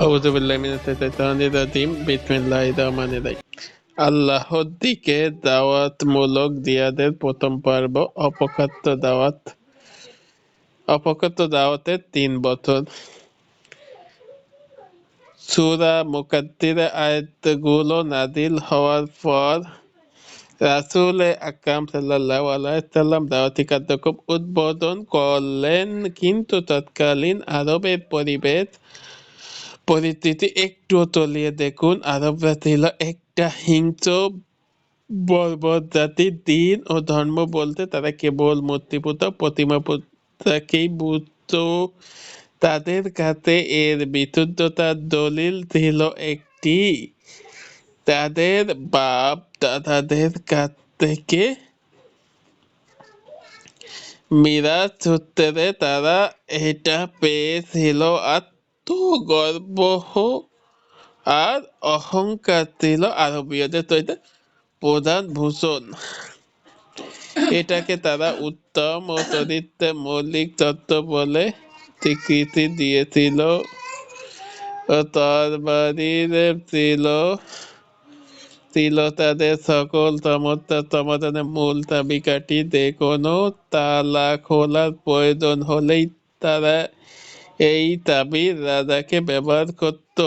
আউযুবিল্লাহি মিনাশ শাইতানির রাজিম। বিসমিল্লাহির রহমানির রহিম। আল্লাহর দিকে দাওয়াতমূলক জিহাদের প্রথম পর্ব। অপক্ষত্ব দাওয়াতের ৩ বছর। সূরা মুদাথ্থিরের আয়াতগুলো নাযিল হওয়ার পর রাসূল আকরাম সাল্লাল্লাহু আলাইহি ওয়াসাল্লাম দাওয়াতি কার্যক্রম উদ্বোধন করলেন, কিন্তু তৎকালীন আরবের পরিস্থিতি একটু তলিয়ে দেখুন। আরবরা ছিল একটা হিংস্র বর্বর জাতি। দিন ও ধর্ম বলতে তারা কেবল মূর্তিপূজা, প্রতিমা পূজাকেই বুঝত। তাদের কাছে এর বিশুদ্ধতার দলিল ছিল একটি, তাদের বাপ দাদাদের কাছ থেকে মিরাজ সূত্রে তারা এটা পেয়েছিল। আত্মগর্ব আর অহংকার ছিল আরবীয়দের তৈরি প্রধান ভূষণ। এটাকে তারা উত্তম ও চরিত্রের মৌলিক তত্ত্ব বলে স্বীকৃতি দিয়েছিল। তরবারির ছিল তাদের সকল সমস্যার সমাধানের মূল চাবিকাঠি। যেকোনো তালা খোলার প্রয়োজন হলেই তারা এই চাবির রাজাকে ব্যবহার করত।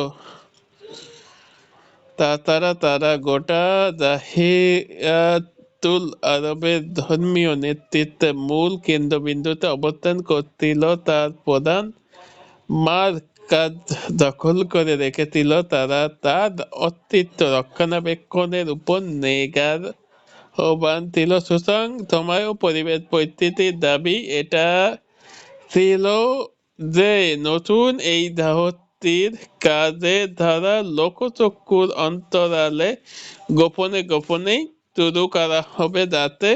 তাছাড়া তারা গোটা জাহিলিয়াতুল আরবের ধর্মীয় নেতৃত্বের মূল কেন্দ্রবিন্দুতে অবস্থান করছিল। তার প্রধান মারকাজ দখল করে রেখেছিল। তারা তার অস্তিত্ব রক্ষণাবেক্ষণের উপর নিগারবান ছিল। সুতরাং সময় ও পরিবেশ পরিস্থিতির দাবি এটা ছিল যে নতুন এই দাওয়াতির কাজে ধারা লোকচক্ষুর অন্তরালে গোপনেই শুরু করা হবে, যাতে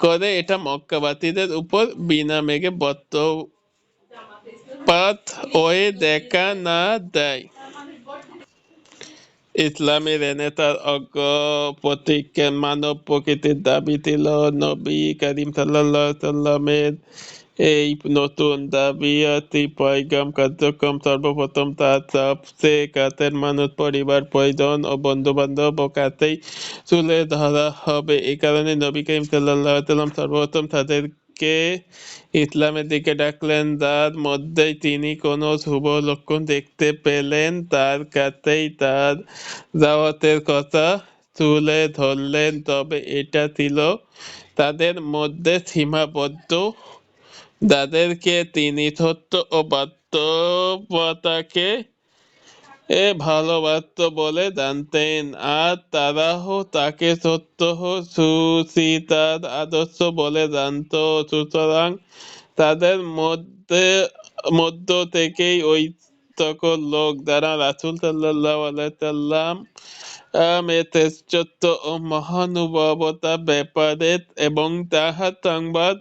করে এটা মক্কাবাসীদের উপর বিনা মেঘে বজ্রপাত হয়ে দেখা না দেয়। ইসলামী রেনেসাঁর অগ্রপ্রতীক মানব প্রকৃতির দাবি ছিল। নবী করিম সাল্লাল্লাহু আলাইহি সাল্লামের এই নতুন দাবিয়াতি পয়গাম কার্যক্রম সর্বপ্রথম তার সবচেয়ে কাছের মানুষ, পরিবার, পরিজন ও বন্ধু-বান্ধব ও কাছেই তুলে ধরা হবে। এই কারণে নবী করিম সাল্লাল্লাহু আলাইহি সাল্লাম সর্বপ্রথম তাদেরকে ইসলামের দিকে ডাকলেন। যার মধ্যেই তিনি কোনো শুভ লক্ষণ দেখতে পেলেন, তার কাছেই তার দাওয়াতের কথা তুলে ধরলেন। তবে এটা ছিল তাদের মধ্যে সীমাবদ্ধ। যাদেরকে তিনি সত্য ও বাস্তবতাকে ভালোবাসত বলে জানতেন, আর তারাও তাকে সত্য ও সুচিন্তার আদর্শ বলে জানত। সুতরাং তাদের মধ্য থেকেই ওই সকল লোক যারা রাসূল সাল্লাল্লাহু আলাইহি ওয়াসাল্লাম শ্রেষ্ঠত্ব ও মহানুভবতার ব্যাপারে এবং তাহার সংবাদ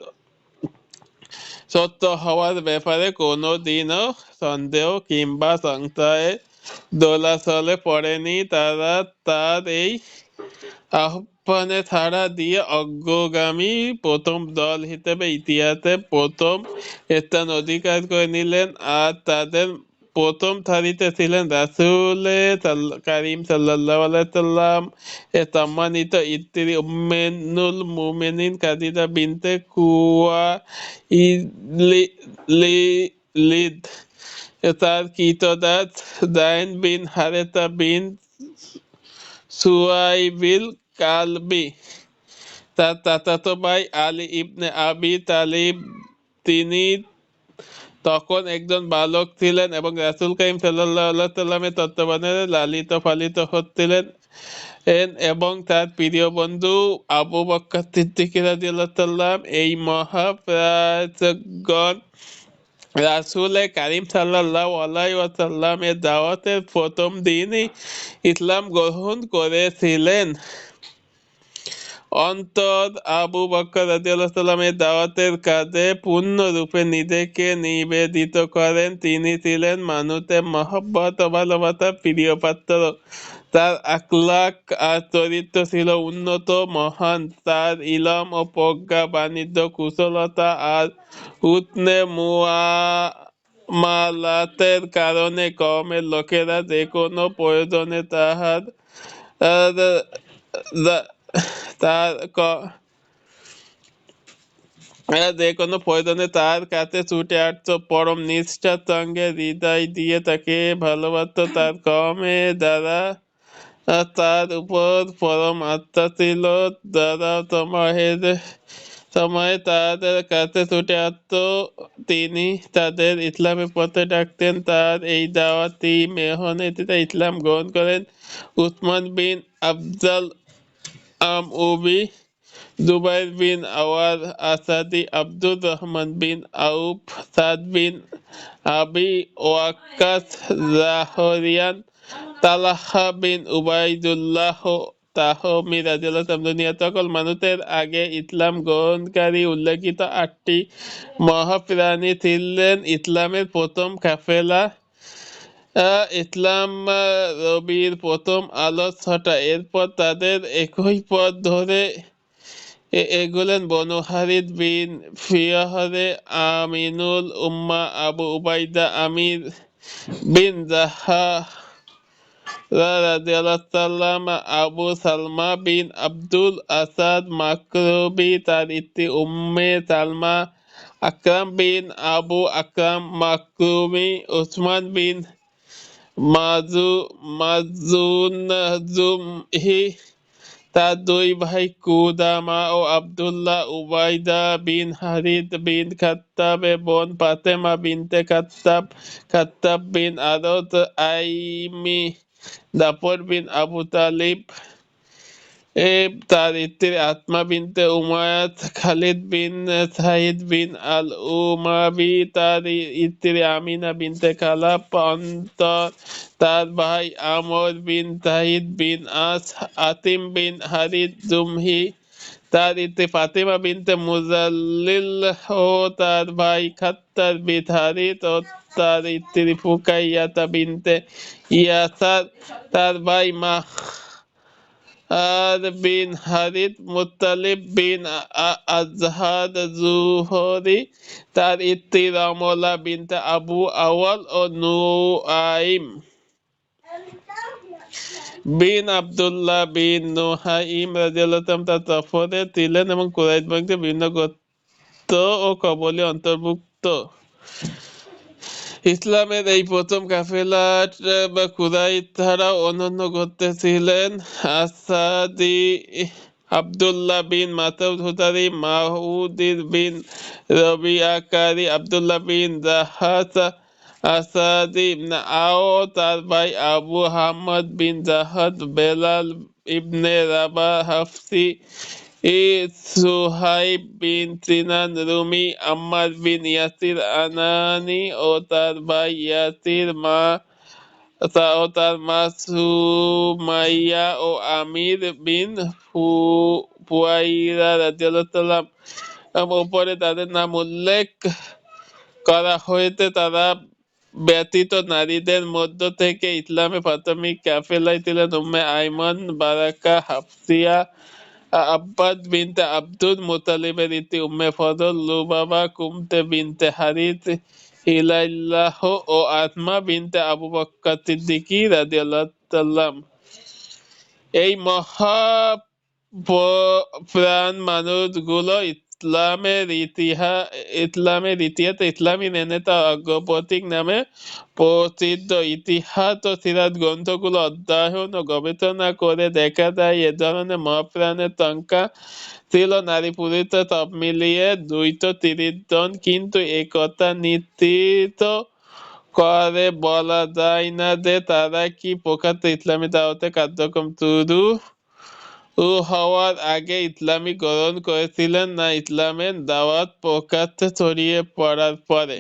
সত্য হওয়ার ব্যাপারে কোনোদিনও সন্দেহ কিংবা সংশয়ের দোলাচলে পড়েনি, তারা তার এই আহ্বানে সাড়া দিয়ে অগ্রগামী প্রথম দল হিসেবে ইতিহাসে প্রথম স্থান অধিকার করে নিলেন। আর তাদের প্রথম সারিতে ছিলেন রাসূল কারীম সাল্লাল্লাহু আলাইহি সাল্লাম এর সম্মানিত স্ত্রী উম্মুল মুমিনিন খাদিজা বিনতে খুয়াইলিদ, তার কৃতদাস যায়েদ বিন হারেসা বিন সুয়াইবিল কালবি, তার চাচাতো ভাই আলী ইবনে আবি তালিব। তিনি তখন একজন বালক ছিলেন এবং রাসূল কারীম সাল্লাল্লাহু আলাইহি সাল্লামের তত্ত্বাবধানে লালিত পালিত হচ্ছিলেন, এবং তার প্রিয় বন্ধু আবু বকর সিদ্দিক রাদিয়াল্লাহু তাআলা এই মহাপ্রজ্ঞগণ রাসূল কারীম সাল্লাল্লাহু আলাইহি ওয়াসাল্লামের দাওয়াতের প্রথম দিনই ইসলাম গ্রহণ করেছিলেন। অন্তত আবু বকর রাদিয়াল্লাহু তাআলার দাওয়াতের কাজে পূর্ণরূপে নিজেকে নিবেদিত করেন। তিনি ছিলেন মানুষের মহব্বত ও ভালোবাসার প্রিয় পাত্র। তার আখলাক আর চরিত্র ছিল উন্নত, মহান। তার ইলম ও প্রজ্ঞা, বাণিজ্য কুশলতা আর হুসনে মালাতের কারণে কওমের লোকেরা যে কোনো প্রয়োজনে তাহার তার যে কোনো প্রয়োজনে তার কাছে ছুটে আসতো, পরম নিষ্ঠার সঙ্গে হৃদয় দিয়ে তাকে ভালোবাসতো। তার কওমে যারা তার উপর পরম আত্মা ছিল, যারা সময়ে তাদের কাছে ছুটে আসতো, তিনি তাদের ইসলামের পথে ডাকতেন। তার এই দাওয়াতি মেহনতিতে ইসলাম গ্রহণ করেন উসমান বিন আফজাল আমউবি, জুবাইর বিন আওয়ার আসাদি, আব্দুর রহমান বিন আউফ, সাদ বিন আবি ওয়াক্কাস জাহরিয়ান, তালহা বিন উবাইদুল্লাহ তাহমি রাদিয়াল্লাহু তাআলা। দুনিয়ার সকল মানুষের আগে ইসলাম গ্রহণকারী উল্লেখিত 8টি মহাপ্রাণী ছিলেন ইসলামের প্রথম কাফেলা। ইসলাম রবির প্রথম আলো ছটা। এরপর তাদের একই পথ ধরে এগুলেন বনু হারিস বিন ফিহরে, আমিনুল উম্মাহ আবু উবাইদা, আমির বিন জাহরা রাদিয়াল্লাহু তাআলা, আবু সালমা বিন আব্দুল আসাদ মাকরুবি, তার স্ত্রী উম্মে সালমা, আকরাম বিন আবু আকরাম মাকরুমি, উসমান বিন মাজুনজুমহি, তার দুই ভাই কুদামা ও আব্দুল্লাহ, উবাইদা বিন হারিস বিন খাত্তাবের বোন ফাতেমা বিনতে খাত্তাব, খাত্তাব বিন আরদ, আইমি, জাফর বিন আবু তালিব, তার স্ত্রী আসমা বিনতে উমায়াত, খালিদ বিন সাইদ বিন আল উমাবি, তার স্ত্রী আমিনা বিনতে খালাব, তার ভাই আমর বিন সাইদ বিন আস, আতিম বিন হারিস জুমহি, তার স্ত্রী ফাতিমা বিনতে মুজাল্লিল ও তার ভাই খাত্তার বিন হারিস ও তার স্ত্রী ফুকাইয়াতা বিনতে ইয়াসার, তার ভাই বিন হারিস, মুত্তালিব বিন আজহার জুহরি, তার স্ত্রী রমলা বিনতে আবু আওয়াল ও নুআইম বিন আব্দুল্লাহ বিন নুহাইম রাদিয়াল্লাহু তাআলা তার সফরে ছিলেন এবং কুরাইশ বংশের বিভিন্ন গোত্র ও কবলে অন্তর্ভুক্ত। ইসলামের এই প্রথম কাফেলা কুরাইশ ছাড়াও অন্যান্য গোত্রে ছিলেন আসাদি, আব্দুল্লাহ বিন মাসউদ হুযারি, মাহুদির বিন রবিআকারি, আব্দুল্লাহ বিন জাহাস আসাদি, আও তার ভাই আবু হামদ বিন জাহাদ, বেলাল ইবনে রাবাহ হাফসি, সুহাইব বিন সিনান রুমি, আম্মার বিন ইয়াসির আনানি ও তার ভাই ইয়াসির, ও তার মা সুমাইয়া ও আমির বিন ফুয়াইরা রাদিয়াল্লাহু তাআলা। উপরে তাদের নাম উল্লেখ করা হয়েছে। তারা ব্যতীত নারীদের মধ্য থেকে ইসলামে প্রাথমিক কাফেলায় ছিলেন উম্মে আইমান, বারাকা, হাফসিয়া, আব্বাদ বিনতে আব্দুল মুত্তালিবের স্ত্রী উম্মে ফজল, লুবাবা, কুমতে বিনতে হারিস, হিলাইল্লাহ ও আসমা বিনতে আবু বকর সিদ্দিকী রাদিয়াল্লাহু তাআলা। এই মহাপ্রাণ মানুষগুলো ইসলামের ইতিহাসে ইসলামী নেতা অগ্রপথিক নামে প্রসিদ্ধ। ইতিহাস ও সিরাত গ্রন্থগুলো অধ্যয়ন ও গবেষণা করে দেখা যায় এ ধরনের মহাপ্রাণের সংখ্যা ছিল নারী পুরুষ সব মিলিয়ে 230 জন, কিন্তু একথা নিশ্চিত করে বলা যায় না যে তারা কি প্রকাশ্য ইসলামী দাওয়াতের কার্যক্রম শুরু হওয়ার আগে ইসলামী গ্রহণ করেছিলেন না ইসলামের দাওয়াত প্রকাশ্যে ছড়িয়ে পড়ার পরে।